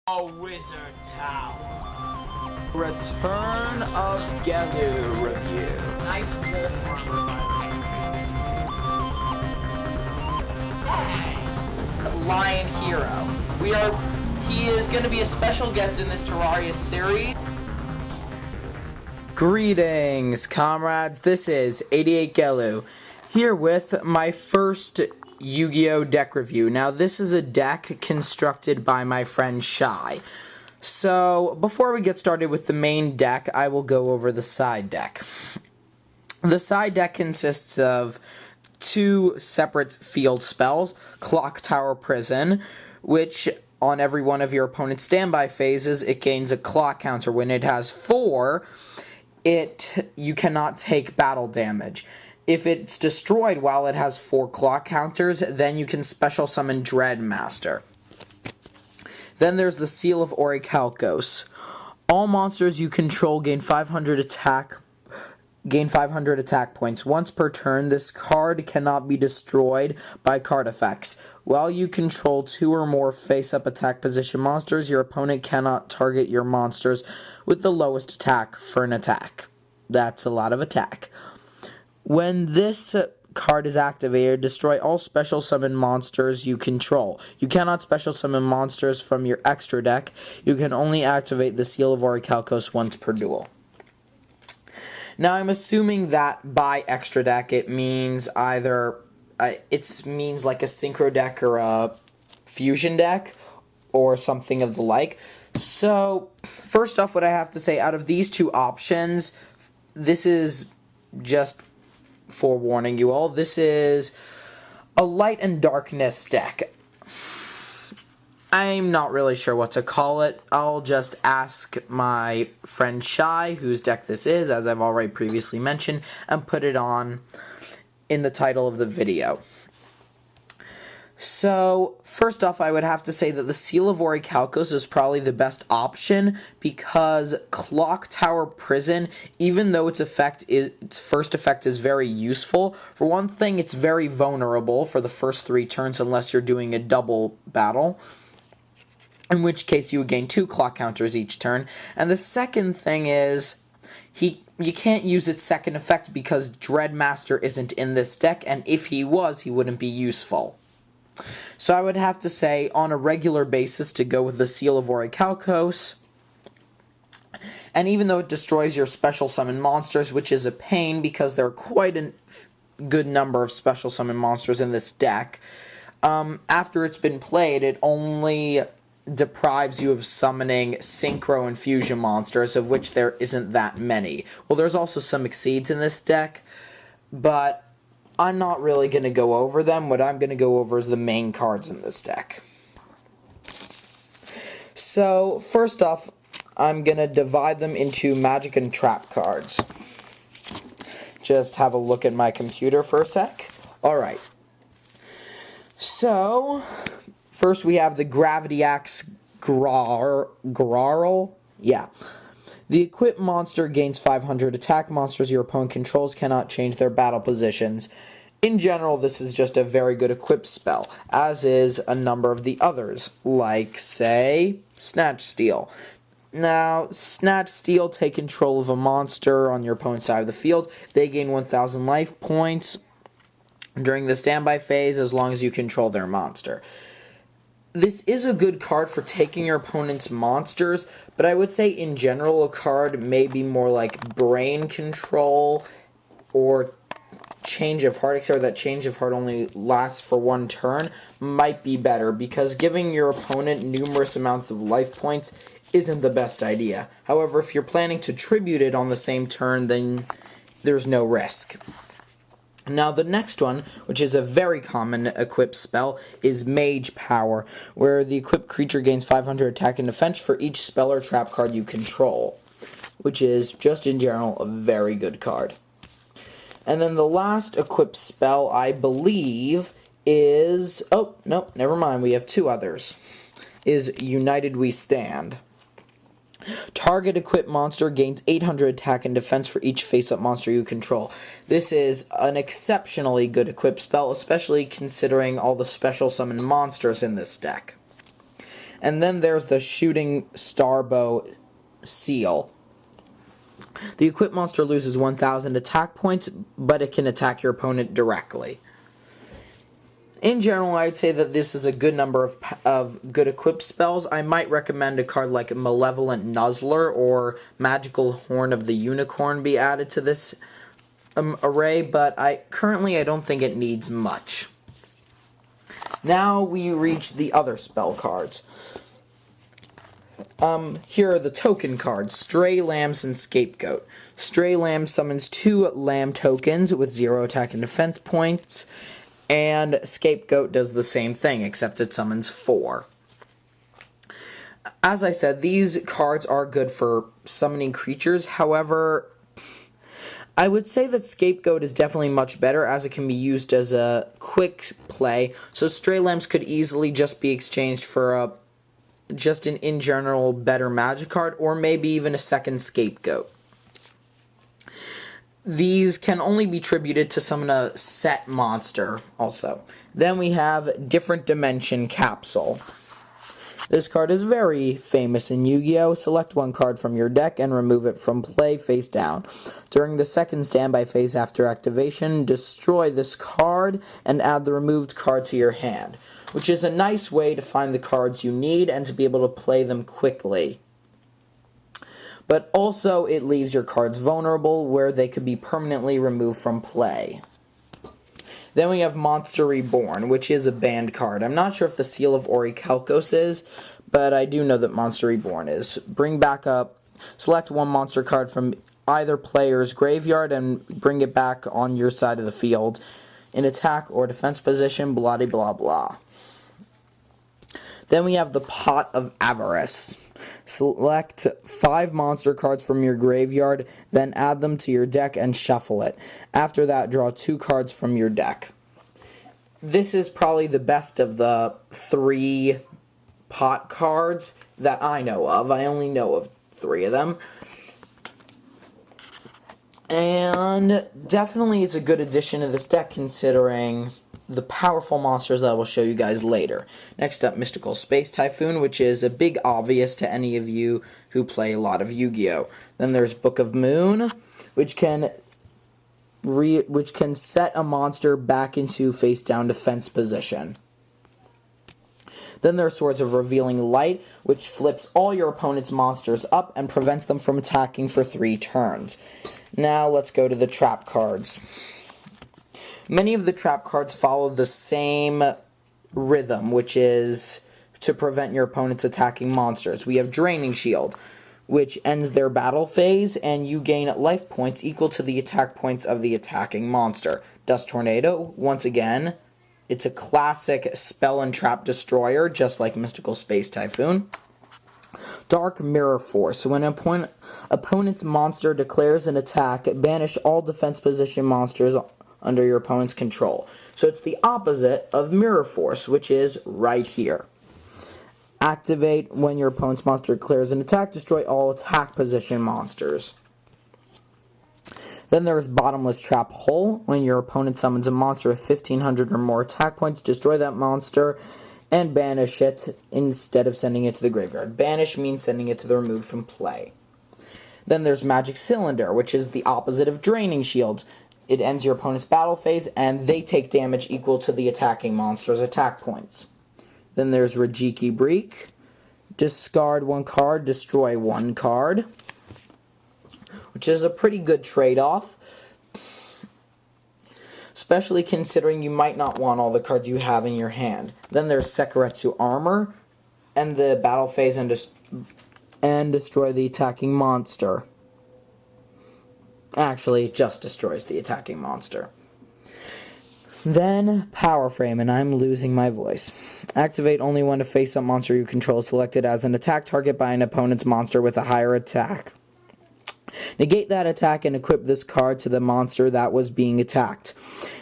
A Wizard Tower. Return of Yugioh review. Nice wolf armor, by the way. Hey! Lion Hero. He is going to be a special guest in this Terraria series. Greetings, comrades. This is 88 Yugioh, here with my first Yu-Gi-Oh! Deck review. Now, this is a deck constructed by my friend Shai. So, before we get started with the main deck, I will go over the side deck. The side deck consists of two separate field spells, Clock Tower Prison, which on every one of your opponent's standby phases, it gains a clock counter. When it has 4, you cannot take battle damage. If it's destroyed while it has 4 clock counters, then you can special summon Dreadmaster. Then there's the Ceal of Orichalcos. All monsters you control gain 500 attack points. Once per turn, this card cannot be destroyed by card effects. While you control 2 or more face-up attack position monsters, your opponent cannot target your monsters with the lowest attack for an attack. That's a lot of attack. When this card is activated, destroy all special summon monsters you control. You cannot special summon monsters from your extra deck. You can only activate the Ceal of Orichalcos once per duel. Now, I'm assuming that by extra deck, it means either means like a synchro deck or a fusion deck or something of the like. So, first off, what I have to say, out of these two options, this is just forewarning you all, this is a light and darkness deck. I'm not really sure what to call it. I'll just ask my friend Shai, whose deck this is, as I've already previously mentioned, and put it on in the title of the video. So, first off, I would have to say that the Ceal of Orichalcos is probably the best option because Clock Tower Prison, even though its first effect is very useful, for one thing, it's very vulnerable for the first 3 turns unless you're doing a double battle, in which case you would gain 2 clock counters each turn. And the second thing is, you can't use its second effect because Dreadmaster isn't in this deck, and if he was, he wouldn't be useful. So I would have to say, on a regular basis, to go with the Ceal of Orichalcos. And even though it destroys your special summon monsters, which is a pain because there are quite a good number of special summon monsters in this deck, after it's been played, it only deprives you of summoning synchro and fusion monsters, of which there isn't that many. Well, there's also some exceeds in this deck, but I'm not really going to go over them. What I'm going to go over is the main cards in this deck. So, first off, I'm going to divide them into magic and trap cards. Just have a look at my computer for a sec. Alright. So, first we have the Gravity Axe Grarl. Yeah. The equipped monster gains 500 attack. Monsters your opponent controls cannot change their battle positions. In general, this is just a very good equipped spell, as is a number of the others, like, say, Snatch Steal. Now, Snatch Steal, take control of a monster on your opponent's side of the field. They gain 1,000 life points during the standby phase as long as you control their monster. This is a good card for taking your opponent's monsters, but I would say in general a card maybe more like Brain Control or Change of Heart, except that Change of Heart only lasts for 1 turn, might be better, because giving your opponent numerous amounts of life points isn't the best idea. However, if you're planning to tribute it on the same turn, then there's no risk. Now, the next one, which is a very common equipped spell, is Mage Power, where the equipped creature gains 500 attack and defense for each spell or trap card you control, which is, just in general, a very good card. And then the last equipped spell, I believe, is... oh, no, never mind, we have 2 others. Is United We Stand. Target equipped monster gains 800 attack and defense for each face-up monster you control. This is an exceptionally good equipped spell, especially considering all the special summon monsters in this deck. And then there's the Shooting Starbow Ceal. The equipped monster loses 1,000 attack points, but it can attack your opponent directly. In general, I'd say that this is a good number of good equipped spells. I might recommend a card like Malevolent Nuzzler or Magical Horn of the Unicorn be added to this array, but currently I don't think it needs much. Now we reach the other spell cards. Here are the token cards, Stray Lambs and Scapegoat. Stray Lamb summons 2 lamb tokens with 0 attack and defense points, and Scapegoat does the same thing, except it summons 4. As I said, these cards are good for summoning creatures. However, I would say that Scapegoat is definitely much better, as it can be used as a quick play. So Stray Lambs could easily just be exchanged for just an in general better magic card, or maybe even a second Scapegoat. These can only be tributed to summon a set monster also. Then we have Different Dimension Capsule. This card is very famous in Yu-Gi-Oh! Select 1 card from your deck and remove it from play face down. During the second standby phase after activation, destroy this card and add the removed card to your hand, which is a nice way to find the cards you need and to be able to play them quickly. But also, it leaves your cards vulnerable, where they could be permanently removed from play. Then we have Monster Reborn, which is a banned card. I'm not sure if the Seal of Orichalcos is, but I do know that Monster Reborn is. Bring back up, select 1 monster card from either player's graveyard and bring it back on your side of the field in attack or defense position, blah blah blah. Then we have the Pot of Avarice. Select 5 monster cards from your graveyard, then add them to your deck and shuffle it. After that, draw 2 cards from your deck. This is probably the best of the 3 pot cards that I know of. I only know of 3 of them. And definitely it's a good addition to this deck, considering the powerful monsters that I will show you guys later. Next up, Mystical Space Typhoon, which is a big obvious to any of you who play a lot of Yu-Gi-Oh! Then there's Book of Moon, which can set a monster back into face-down defense position. Then there are Swords of Revealing Light, which flips all your opponent's monsters up and prevents them from attacking for 3 turns. Now let's go to the trap cards. Many of the trap cards follow the same rhythm, which is to prevent your opponents attacking monsters. We have Draining Shield, which ends their battle phase, and you gain life points equal to the attack points of the attacking monster. Dust Tornado, once again, it's a classic spell and trap destroyer, just like Mystical Space Typhoon. Dark Mirror Force. When an opponent's monster declares an attack, banish all defense position monsters under your opponent's control. So it's the opposite of Mirror Force, which is right here. Activate when your opponent's monster declares an attack, destroy all attack position monsters. Then there's Bottomless Trap Hole. When your opponent summons a monster with 1,500 or more attack points, destroy that monster and banish it instead of sending it to the graveyard. Banish means sending it to the removed from play. Then there's Magic Cylinder, which is the opposite of Draining Shields. It ends your opponent's battle phase, and they take damage equal to the attacking monster's attack points. Then there's Rajiki Break. Discard 1 card, destroy 1 card, which is a pretty good trade-off, especially considering you might not want all the cards you have in your hand. Then there's Sekiretsu Armor, end the battle phase and destroy the attacking monster. Actually, it just destroys the attacking monster. Then, Power Frame, and I'm losing my voice. Activate only when a face-up monster you control is selected as an attack target by an opponent's monster with a higher attack. Negate that attack and equip this card to the monster that was being attacked.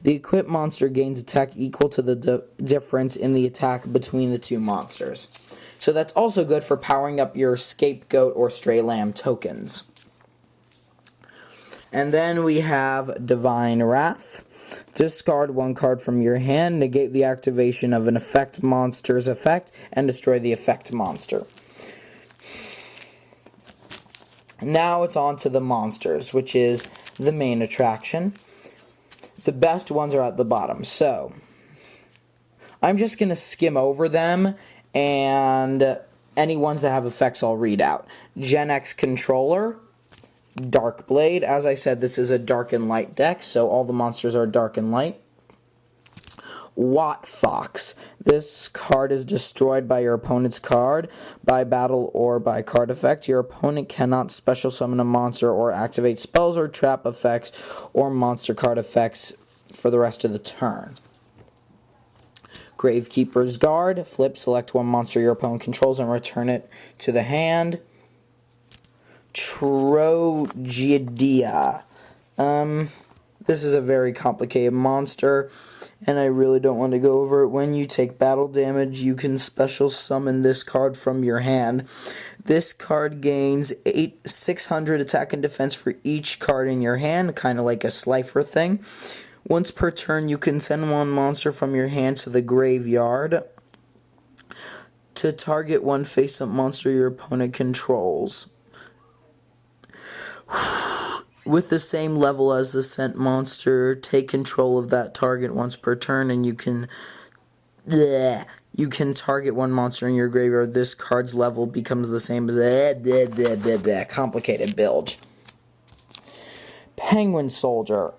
The equipped monster gains attack equal to the difference in the attack between the 2 monsters. So that's also good for powering up your Scapegoat or Stray Lamb tokens. And then we have Divine Wrath. Discard one card from your hand, negate the activation of an effect monster's effect, and destroy the effect monster. Now it's on to the monsters, which is the main attraction. The best ones are at the bottom, so I'm just going to skim over them, and any ones that have effects I'll read out. Gen X Controller, Dark Blade. As I said, this is a dark and light deck, so all the monsters are dark and light. Watt Fox. This card is destroyed by your opponent's card, by battle, or by card effect. Your opponent cannot special summon a monster or activate spells or trap effects or monster card effects for the rest of the turn. Gravekeeper's Guard. Flip, select one monster your opponent controls and return it to the hand. Trogidia. This is a very complicated monster, and I really don't want to go over it. When you take battle damage, you can special summon this card from your hand. This card gains 600 attack and defense for each card in your hand, kind of like a Slifer thing. Once per turn, you can send one monster from your hand to the graveyard to target one face-up monster your opponent controls, with the same level as the sent monster. Take control of that target once per turn, and you can target one monster in your graveyard. This card's level becomes the same as complicated build. Penguin Soldier.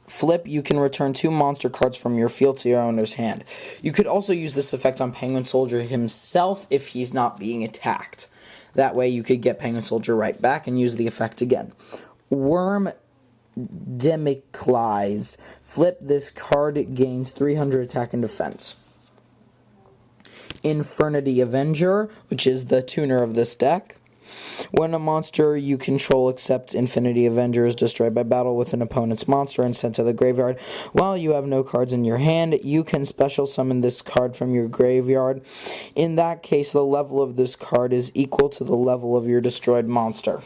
Flip, you can return 2 monster cards from your field to your owner's hand. You could also use this effect on Penguin Soldier himself if he's not being attacked. That way you could get Penguin Soldier right back and use the effect again. Worm Demiclize. Flip, this card gains 300 attack and defense. Infernity Avenger, which is the tuner of this deck. When a monster you control except Infinity Avenger is destroyed by battle with an opponent's monster and sent to the graveyard, while you have no cards in your hand, you can special summon this card from your graveyard. In that case, the level of this card is equal to the level of your destroyed monster.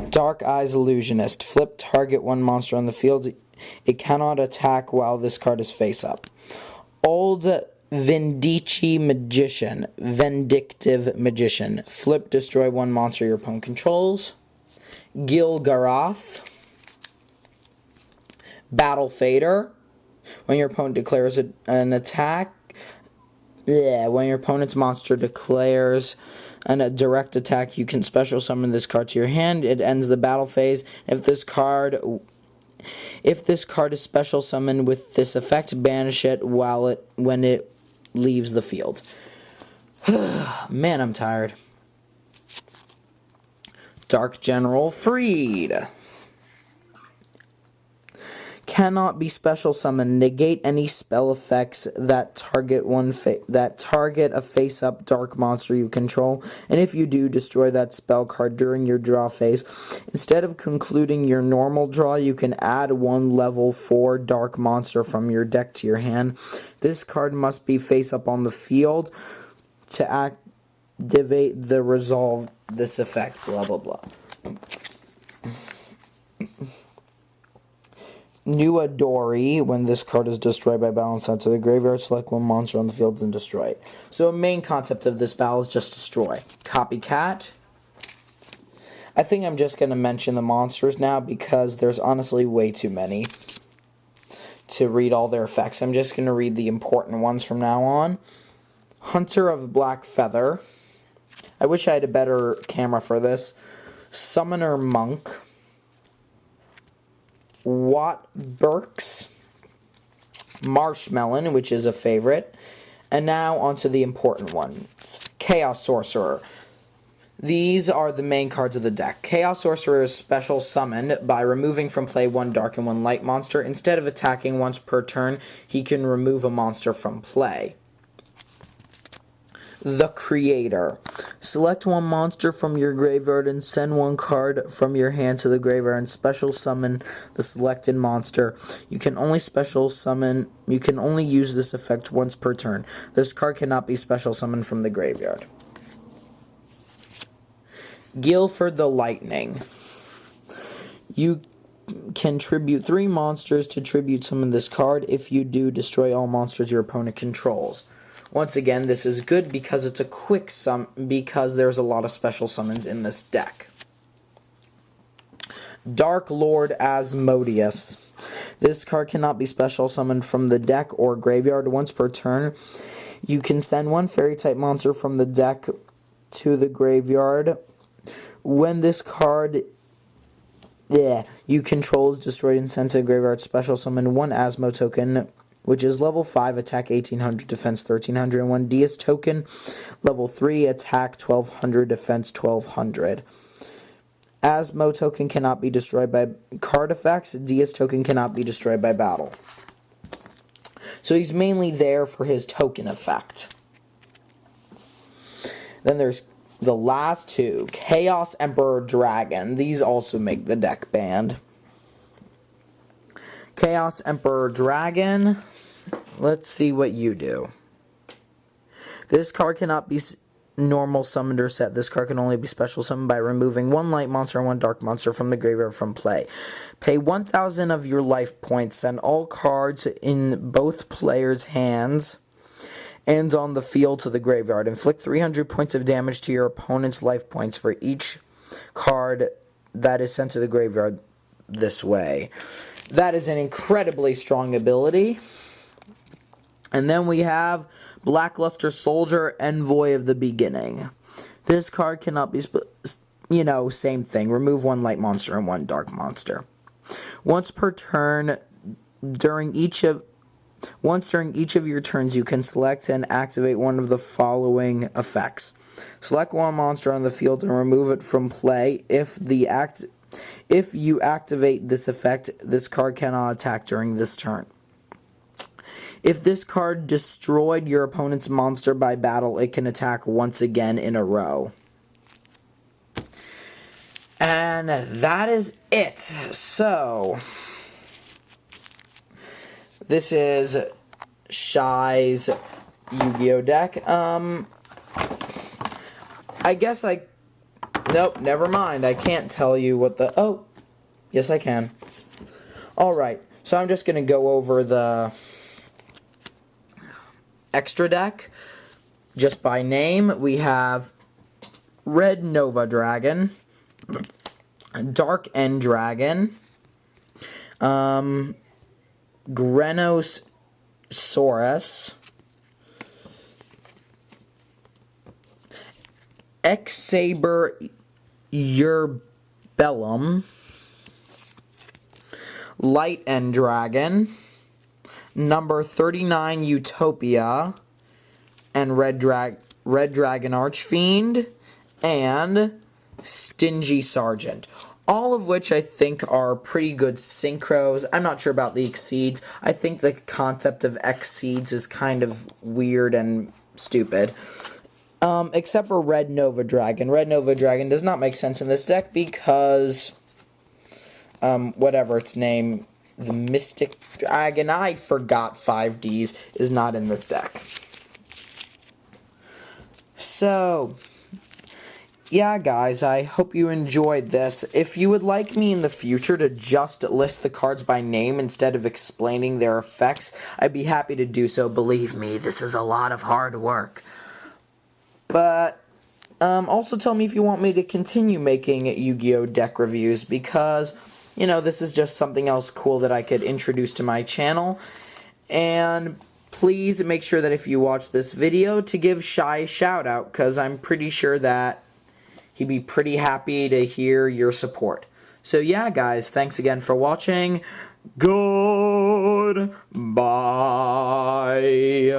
Dark Eyes Illusionist. Flip, target one monster on the field. It cannot attack while this card is face up. Old Vindictive Magician. Flip, destroy one monster your opponent controls. Gilgarath. Battle Fader. When your opponent declares an attack, when your opponent's monster declares a direct attack, you can special summon this card to your hand. It ends the battle phase. If this card is special summoned with this effect, banish it when it leaves the field. Man, I'm tired. Dark General Freed. Cannot be special summoned. Negate any spell effects that target a face-up dark monster you control, and if you do, destroy that spell card during your draw phase. Instead of concluding your normal draw, you can add one level 4 dark monster from your deck to your hand. This card must be face-up on the field to activate the resolve this effect. Blah blah blah. Nuadori. When this card is destroyed by battle and sent to the graveyard, select one monster on the field and destroy it. So the main concept of this battle is just destroy. Copycat. I think I'm just going to mention the monsters now because there's honestly way too many to read all their effects. I'm just going to read the important ones from now on. Hunter of Black Feather. I wish I had a better camera for this. Summoner Monk. Watt Burks, Marshmelon, which is a favorite, and now onto the important ones. Chaos Sorcerer. These are the main cards of the deck. Chaos Sorcerer is special summoned by removing from play one dark and one light monster. Instead of attacking once per turn, he can remove a monster from play. The Creator. Select one monster from your graveyard and send one card from your hand to the graveyard and special summon the selected monster. You can only use this effect once per turn. This card cannot be special summoned from the graveyard. Guilford the Lightning. You can tribute 3 monsters to tribute summon this card. If you do, destroy all monsters your opponent controls. Once again, this is good because it's a quick because there's a lot of special summons in this deck. Dark Lord Asmodeus. This card cannot be special summoned from the deck or graveyard. Once per turn, you can send 1 fairy-type monster from the deck to the graveyard. When this card you control is destroyed and sent to the graveyard, special summon 1 Asmo token, which is level 5, attack 1800, defense 1300, and 1 Diaz token, level 3, attack 1200, defense 1200. Asmo token cannot be destroyed by card effects. Diaz token cannot be destroyed by battle. So he's mainly there for his token effect. Then there's the last 2. Chaos Emperor Dragon. These also make the deck banned. Chaos Emperor Dragon. Let's see what you do. This card cannot be normal summoned or set. This card can only be special summoned by removing 1 light monster and 1 dark monster from the graveyard from play. Pay 1,000 of your life points. Send all cards in both players' hands and on the field to the graveyard. Inflict 300 points of damage to your opponent's life points for each card that is sent to the graveyard this way. That is an incredibly strong ability. And then we have Blackluster Soldier, Envoy of the Beginning. This card cannot be, same thing. Remove 1 light monster and 1 dark monster. Once per turn, during each of your turns, you can select and activate one of the following effects. Select 1 monster on the field and remove it from play. If you activate this effect, this card cannot attack during this turn. If this card destroyed your opponent's monster by battle, it can attack once again in a row. And that is it. So, this is Shai's Yu-Gi-Oh deck. Nope, never mind. I can't tell you what the... Oh, yes I can. Alright, so I'm just going to go over the extra deck. Just by name, we have Red Nova Dragon, Dark End Dragon, Grenosaurus, X-Saber Urbellum, Light End Dragon, number 39 Utopia, and Red Dragon Archfiend, and Stingy Sergeant. All of which I think are pretty good synchros. I'm not sure about the Exceeds. I think the concept of Exceeds is kind of weird and stupid. Except for Red Nova Dragon. Red Nova Dragon does not make sense in this deck because, whatever its name, the Mystic Dragon, I forgot 5Ds, is not in this deck. So, yeah guys, I hope you enjoyed this. If you would like me in the future to just list the cards by name instead of explaining their effects, I'd be happy to do so. Believe me, this is a lot of hard work. But, also tell me if you want me to continue making Yu-Gi-Oh! Deck reviews, because, this is just something else cool that I could introduce to my channel. And please make sure that if you watch this video to give Shai a shout out, because I'm pretty sure that he'd be pretty happy to hear your support. So yeah, guys, thanks again for watching. Goodbye.